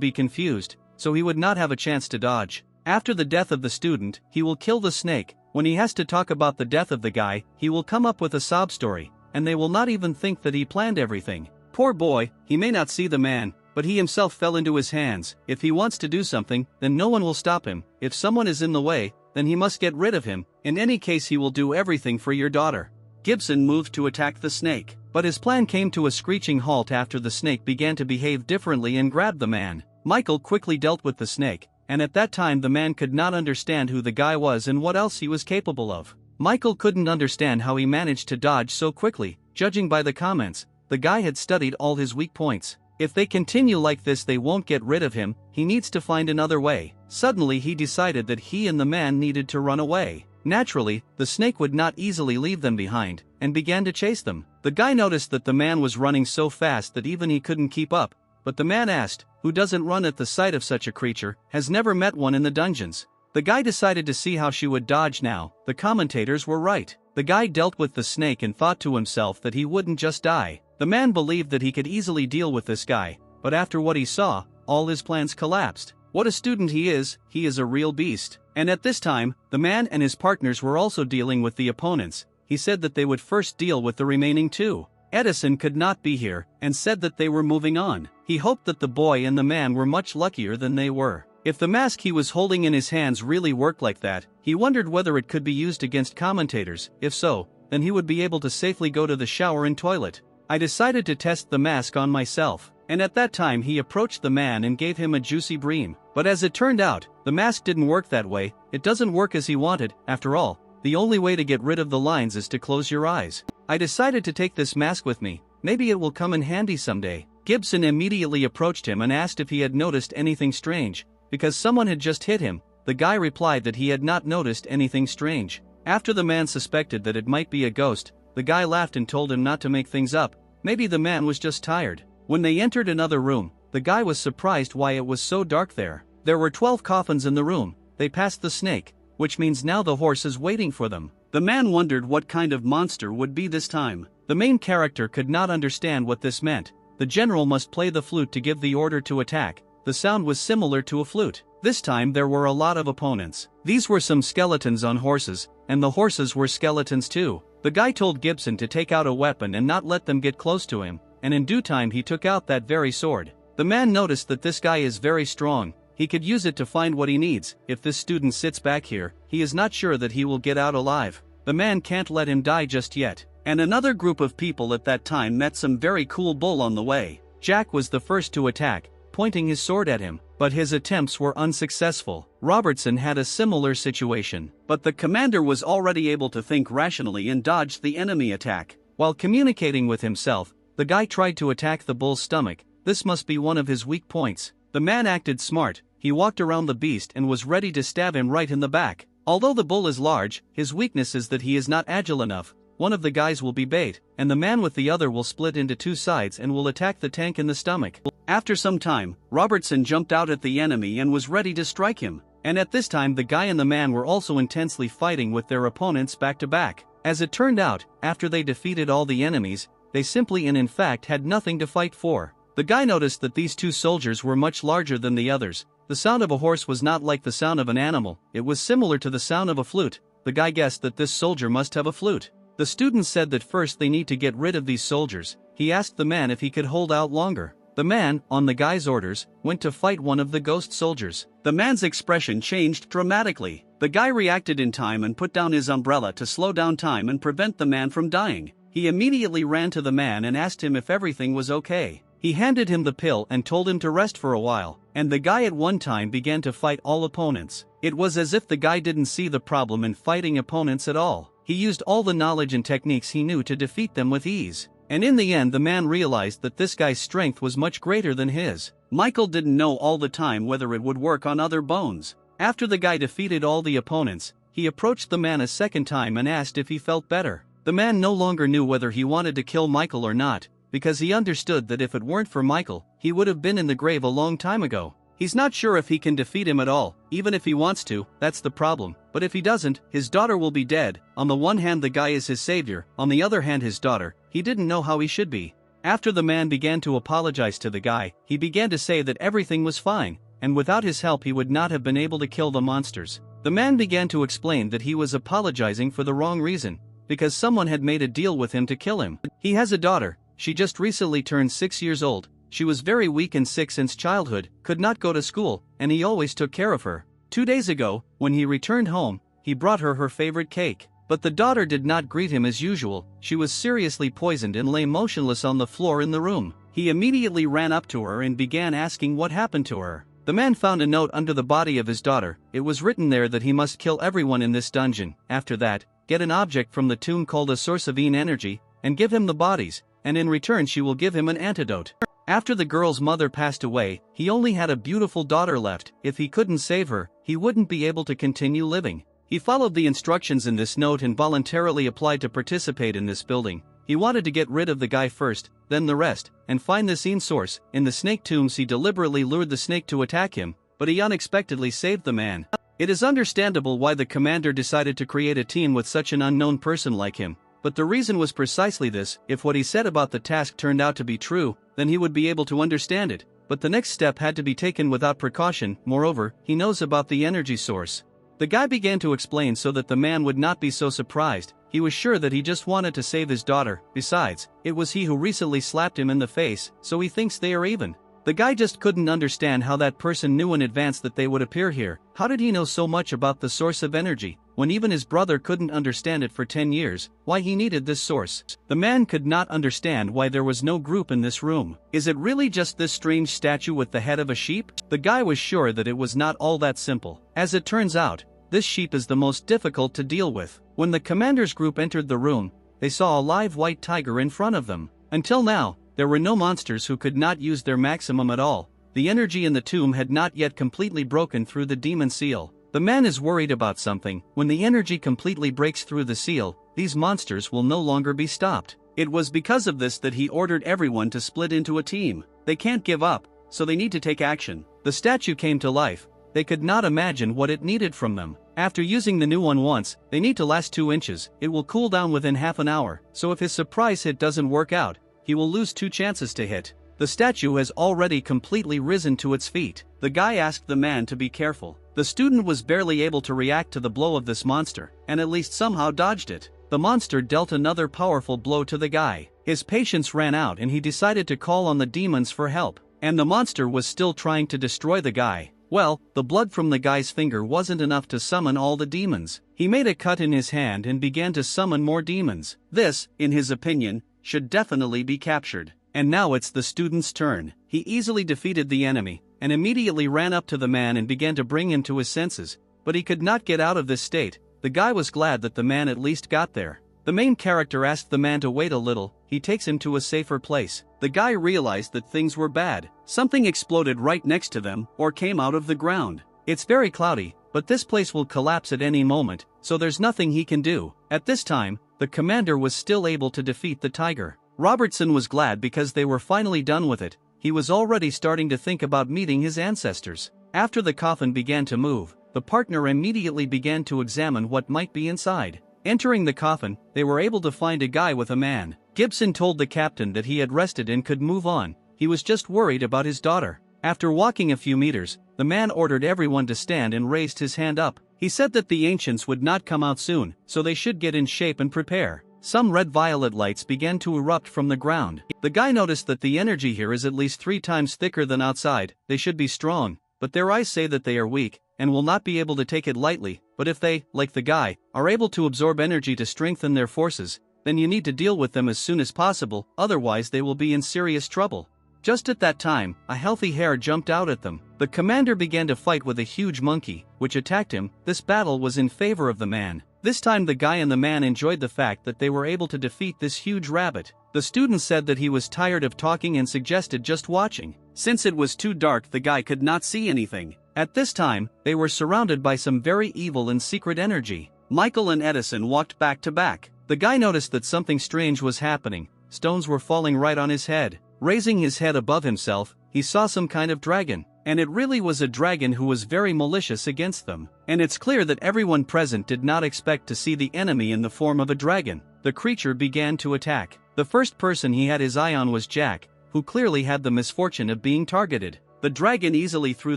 [SPEAKER 1] be confused, so he would not have a chance to dodge. After the death of the student, he will kill the snake. When he has to talk about the death of the guy, he will come up with a sob story, and they will not even think that he planned everything. Poor boy, he may not see the man, but he himself fell into his hands. If he wants to do something, then no one will stop him. If someone is in the way, then he must get rid of him. In any case, he will do everything for your daughter. Gibson moved to attack the snake, but his plan came to a screeching halt after the snake began to behave differently and grabbed the man. Michael quickly dealt with the snake, and at that time the man could not understand who the guy was and what else he was capable of. Michael couldn't understand how he managed to dodge so quickly. Judging by the comments, the guy had studied all his weak points. If they continue like this, they won't get rid of him. He needs to find another way. Suddenly he decided that he and the man needed to run away. Naturally, the snake would not easily leave them behind, and began to chase them. The guy noticed that the man was running so fast that even he couldn't keep up, but the man asked, "Who doesn't run at the sight of such a creature, has never met one in the dungeons?" The guy decided to see how she would dodge now. The commentators were right. The guy dealt with the snake and thought to himself that he wouldn't just die. The man believed that he could easily deal with this guy, but after what he saw, all his plans collapsed. What a student he is a real beast. And at this time, the man and his partners were also dealing with the opponents. He said that they would first deal with the remaining two. Edison could not be here, and said that they were moving on. He hoped that the boy and the man were much luckier than they were. If the mask he was holding in his hands really worked like that, he wondered whether it could be used against commentators. If so, then he would be able to safely go to the shower and toilet. I decided to test the mask on myself, and at that time he approached the man and gave him a juicy bream. But as it turned out, the mask didn't work that way. It doesn't work as he wanted. After all, the only way to get rid of the lines is to close your eyes. I decided to take this mask with me. Maybe it will come in handy someday. Gibson immediately approached him and asked if he had noticed anything strange, because someone had just hit him. The guy replied that he had not noticed anything strange. After the man suspected that it might be a ghost, the guy laughed and told him not to make things up. Maybe the man was just tired. When they entered another room, the guy was surprised why it was so dark there. There were 12 coffins in the room. They passed the snake, which means now the horse is waiting for them. The man wondered what kind of monster would be this time. The main character could not understand what this meant. The general must play the flute to give the order to attack. The sound was similar to a flute. This time there were a lot of opponents. These were some skeletons on horses, and the horses were skeletons too. The guy told Gibson to take out a weapon and not let them get close to him, and in due time he took out that very sword. The man noticed that this guy is very strong. He could use it to find what he needs. If this student sits back here, he is not sure that he will get out alive. The man can't let him die just yet. And another group of people at that time met some very cool bull on the way. Jack was the first to attack, pointing his sword at him, but his attempts were unsuccessful. Robertson had a similar situation, but the commander was already able to think rationally and dodged the enemy attack. While communicating with himself, the guy tried to attack the bull's stomach. This must be one of his weak points. The man acted smart. He walked around the beast and was ready to stab him right in the back. Although the bull is large, his weakness is that he is not agile enough. One of the guys will be bait, and the man with the other will split into two sides and will attack the tank in the stomach. After some time, Robertson jumped out at the enemy and was ready to strike him. And at this time the guy and the man were also intensely fighting with their opponents back to back. As it turned out, after they defeated all the enemies, they simply and in fact had nothing to fight for. The guy noticed that these two soldiers were much larger than the others. The sound of a horse was not like the sound of an animal. It was similar to the sound of a flute. The guy guessed that this soldier must have a flute. The student said that first they need to get rid of these soldiers. He asked the man if he could hold out longer. The man, on the guy's orders, went to fight one of the ghost soldiers. The man's expression changed dramatically. The guy reacted in time and put down his umbrella to slow down time and prevent the man from dying. He immediately ran to the man and asked him if everything was okay. He handed him the pill and told him to rest for a while, and the guy at one time began to fight all opponents. It was as if the guy didn't see the problem in fighting opponents at all. He used all the knowledge and techniques he knew to defeat them with ease. And in the end the man realized that this guy's strength was much greater than his. Michael didn't know all the time whether it would work on other bones. After the guy defeated all the opponents, he approached the man a second time and asked if he felt better. The man no longer knew whether he wanted to kill Michael or not, because he understood that if it weren't for Michael, he would have been in the grave a long time ago. He's not sure if he can defeat him at all. Even if he wants to, that's the problem. But if he doesn't, his daughter will be dead. On the one hand the guy is his savior, on the other hand his daughter. He didn't know how he should be. After the man began to apologize to the guy, he began to say that everything was fine, and without his help he would not have been able to kill the monsters. The man began to explain that he was apologizing for the wrong reason, because someone had made a deal with him to kill him. He has a daughter. She just recently turned 6 years old. She was very weak and sick since childhood, could not go to school, and he always took care of her. 2 days ago, when he returned home, he brought her her favorite cake. But the daughter did not greet him as usual. She was seriously poisoned and lay motionless on the floor in the room. He immediately ran up to her and began asking what happened to her. The man found a note under the body of his daughter. It was written there that he must kill everyone in this dungeon. After that, get an object from the tomb called a source of energy, and give him the bodies, and in return she will give him an antidote. After the girl's mother passed away, he only had a beautiful daughter left. If he couldn't save her, he wouldn't be able to continue living. He followed the instructions in this note and voluntarily applied to participate in this building. He wanted to get rid of the guy first, then the rest, and find the scene source. In the snake tombs he deliberately lured the snake to attack him, but he unexpectedly saved the man. It is understandable why the commander decided to create a team with such an unknown person like him. But the reason was precisely this: if what he said about the task turned out to be true, then he would be able to understand it. But the next step had to be taken without precaution. Moreover, he knows about the energy source. The guy began to explain so that the man would not be so surprised. He was sure that he just wanted to save his daughter. Besides, it was he who recently slapped him in the face, so he thinks they are even. The guy just couldn't understand how that person knew in advance that they would appear here. How did he know so much about the source of energy, when even his brother couldn't understand it for 10 years, why he needed this source? The man could not understand why there was no group in this room. Is it really just this strange statue with the head of a sheep? The guy was sure that it was not all that simple. As it turns out, this sheep is the most difficult to deal with. When the commander's group entered the room, they saw a live white tiger in front of them. Until now, there were no monsters who could not use their maximum at all. The energy in the tomb had not yet completely broken through the demon seal. The man is worried about something. When the energy completely breaks through the seal, these monsters will no longer be stopped. It was because of this that he ordered everyone to split into a team. They can't give up, so they need to take action. The statue came to life. They could not imagine what it needed from them. After using the new one once, they need to last 2 inches. It will cool down within half an hour, so if his surprise hit doesn't work out, he will lose 2 chances to hit. The statue has already completely risen to its feet. The guy asked the man to be careful. The student was barely able to react to the blow of this monster, and at least somehow dodged it. The monster dealt another powerful blow to the guy. His patience ran out and he decided to call on the demons for help. And the monster was still trying to destroy the guy. Well, the blood from the guy's finger wasn't enough to summon all the demons. He made a cut in his hand and began to summon more demons. This, in his opinion, should definitely be captured. And now it's the student's turn. He easily defeated the enemy, and immediately ran up to the man and began to bring him to his senses. But he could not get out of this state. The guy was glad that the man at least got there. The main character asked the man to wait a little. He takes him to a safer place. The guy realized that things were bad. Something exploded right next to them, or came out of the ground. It's very cloudy, but this place will collapse at any moment, so there's nothing he can do. At this time, the commander was still able to defeat the tiger. Robertson was glad because they were finally done with it. He was already starting to think about meeting his ancestors. After the coffin began to move, the partner immediately began to examine what might be inside. Entering the coffin, they were able to find a guy with a man. Gibson told the captain that he had rested and could move on. He was just worried about his daughter. After walking a few meters, the man ordered everyone to stand and raised his hand up. He said that the ancients would not come out soon, so they should get in shape and prepare. Some red-violet lights began to erupt from the ground. The guy noticed that the energy here is at least 3 times thicker than outside. They should be strong, but their eyes say that they are weak, and will not be able to take it lightly. But if they, like the guy, are able to absorb energy to strengthen their forces, then you need to deal with them as soon as possible, otherwise they will be in serious trouble. Just at that time, a healthy hare jumped out at them. The commander began to fight with a huge monkey, which attacked him. This battle was in favor of the man. This time the guy and the man enjoyed the fact that they were able to defeat this huge rabbit. The student said that he was tired of talking and suggested just watching. Since it was too dark, the guy could not see anything. At this time, they were surrounded by some very evil and secret energy. Michael and Edison walked back to back. The guy noticed that something strange was happening. Stones were falling right on his head. Raising his head above himself, he saw some kind of dragon. and it really was a dragon who was very malicious against them. And it's clear that everyone present did not expect to see the enemy in the form of a dragon. The creature began to attack. The first person he had his eye on was Jack, who clearly had the misfortune of being targeted. The dragon easily threw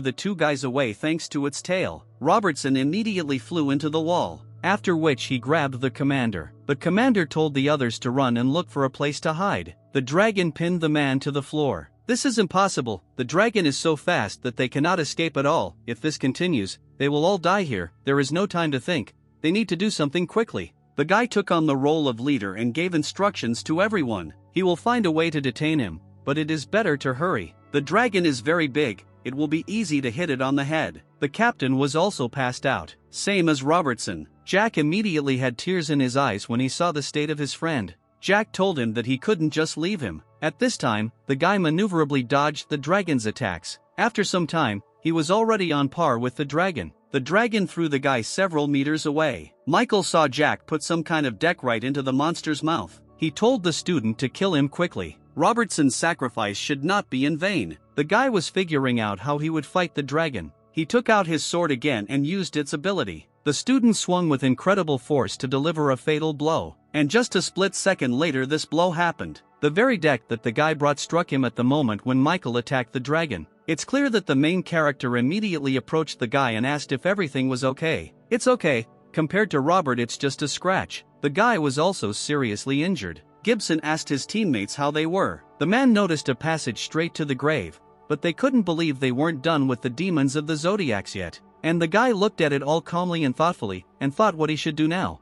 [SPEAKER 1] the two guys away thanks to its tail. Robertson immediately flew into the wall, after which he grabbed the commander. The commander told the others to run and look for a place to hide. The dragon pinned the man to the floor. This is impossible. The dragon is so fast that they cannot escape at all. If this continues, they will all die here. There is no time to think. They need to do something quickly. The guy took on the role of leader and gave instructions to everyone. He will find a way to detain him, but it is better to hurry. The dragon is very big. It will be easy to hit it on the head. The captain was also passed out, same as Robertson. Jack immediately had tears in his eyes when he saw the state of his friend. Jack told him that he couldn't just leave him. At this time, the guy maneuverably dodged the dragon's attacks. After some time, he was already on par with the dragon. The dragon threw the guy several meters away. Michael saw Jack put some kind of deck right into the monster's mouth. He told the student to kill him quickly. Robertson's sacrifice should not be in vain. The guy was figuring out how he would fight the dragon. He took out his sword again and used its ability. The student swung with incredible force to deliver a fatal blow. And just a split second later this blow happened. The very deck that the guy brought struck him at the moment when Michael attacked the dragon. It's clear that the main character immediately approached the guy and asked if everything was okay. It's okay. Compared to Robert, it's just a scratch. The guy was also seriously injured. Gibson asked his teammates how they were. The man noticed a passage straight to the grave, but they couldn't believe they weren't done with the demons of the zodiacs yet. And the guy looked at it all calmly and thoughtfully, and thought what he should do now.